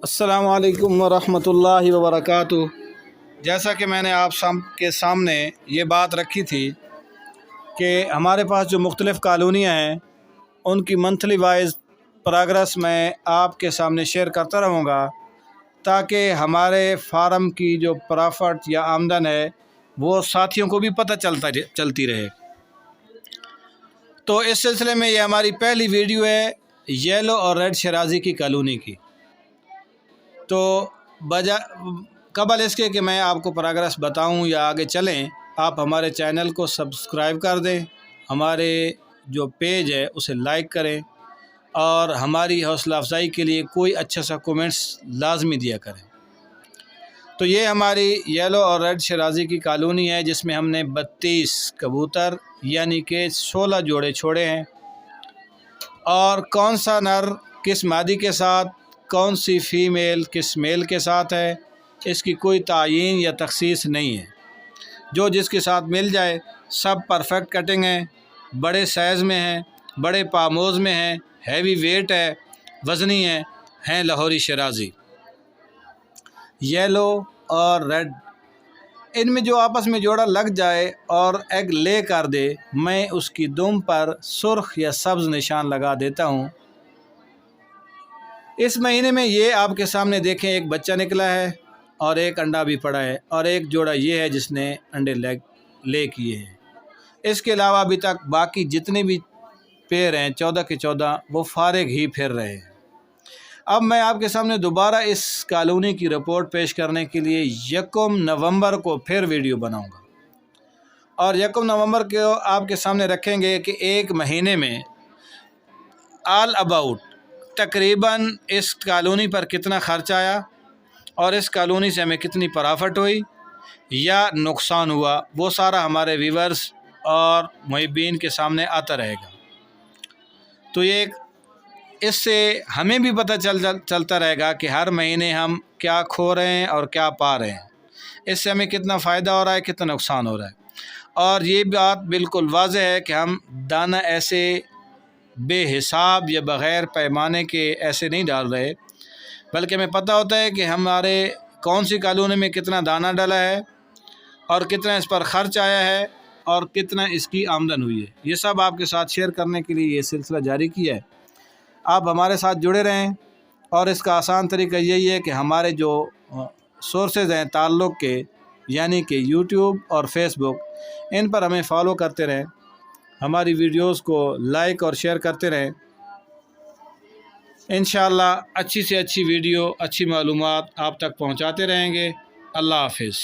السلام علیکم ورحمۃ اللہ وبرکاتہ۔ جیسا کہ میں نے آپ کے سامنے یہ بات رکھی تھی کہ ہمارے پاس جو مختلف کالونیاں ہیں ان کی منتھلی وائز پروگرس میں آپ کے سامنے شیئر کرتا رہوں گا تاکہ ہمارے فارم کی جو پرافٹ یا آمدن ہے وہ ساتھیوں کو بھی پتہ چلتی رہے۔ تو اس سلسلے میں یہ ہماری پہلی ویڈیو ہے یلو اور ریڈ شیرازی کی کالونی کی۔ تو قبل اس کے کہ میں آپ کو پروگرس بتاؤں یا آگے چلیں، آپ ہمارے چینل کو سبسکرائب کر دیں، ہمارے جو پیج ہے اسے لائک کریں اور ہماری حوصلہ افزائی کے لیے کوئی اچھا سا کومنٹس لازمی دیا کریں۔ تو یہ ہماری یلو اور ریڈ شیرازی کی کالونی ہے جس میں ہم نے 32 کبوتر یعنی کہ 16 جوڑے چھوڑے ہیں، اور کون سا نر کس مادی کے ساتھ، کون سی فیمیل کس میل کے ساتھ ہے، اس کی کوئی تعین یا تخصیص نہیں ہے۔ جو جس کے ساتھ مل جائے، سب پرفیکٹ کٹنگ ہیں، بڑے سائز میں ہیں، بڑے پاموز میں ہیں، ہیوی ویٹ ہے، وزنی ہیں لاہوری شیرازی۔ یلو اور ریڈ، ان میں جو آپس میں جوڑا لگ جائے اور ایگ لے کر دے، میں اس کی دم پر سرخ یا سبز نشان لگا دیتا ہوں۔ اس مہینے میں یہ آپ کے سامنے دیکھیں ایک بچہ نکلا ہے اور ایک انڈا بھی پڑا ہے، اور ایک جوڑا یہ ہے جس نے انڈے لے کیے ہیں۔ اس کے علاوہ ابھی تک باقی جتنے بھی پیر ہیں 14 کے 14 وہ فارغ ہی پھر رہے ہیں۔ اب میں آپ کے سامنے دوبارہ اس کالونی کی رپورٹ پیش کرنے کے لیے 1 نومبر کو پھر ویڈیو بناؤں گا، اور 1 نومبر کو آپ کے سامنے رکھیں گے کہ ایک مہینے میں آل اباؤٹ تقریباً اس کالونی پر کتنا خرچ آیا اور اس کالونی سے ہمیں کتنی پرافٹ ہوئی یا نقصان ہوا، وہ سارا ہمارے ویورز اور محبین کے سامنے آتا رہے گا۔ تو یہ اس سے ہمیں بھی پتہ چلتا رہے گا کہ ہر مہینے ہم کیا کھو رہے ہیں اور کیا پا رہے ہیں، اس سے ہمیں کتنا فائدہ ہو رہا ہے، کتنا نقصان ہو رہا ہے۔ اور یہ بات بالکل واضح ہے کہ ہم دانہ ایسے بے حساب یا بغیر پیمانے کے ایسے نہیں ڈال رہے، بلکہ ہمیں پتہ ہوتا ہے کہ ہمارے کون سی کالونی میں کتنا دانہ ڈالا ہے اور کتنا اس پر خرچ آیا ہے اور کتنا اس کی آمدن ہوئی ہے۔ یہ سب آپ کے ساتھ شیئر کرنے کے لیے یہ سلسلہ جاری کیا ہے۔ آپ ہمارے ساتھ جڑے رہیں، اور اس کا آسان طریقہ یہی ہے کہ ہمارے جو سورسز ہیں تعلق کے، یعنی کہ یوٹیوب اور فیس بک، ان پر ہمیں فالو کرتے رہیں، ہماری ویڈیوز کو لائک اور شیئر کرتے رہیں۔ انشاءاللہ اچھی سے اچھی ویڈیو، اچھی معلومات آپ تک پہنچاتے رہیں گے۔ اللہ حافظ۔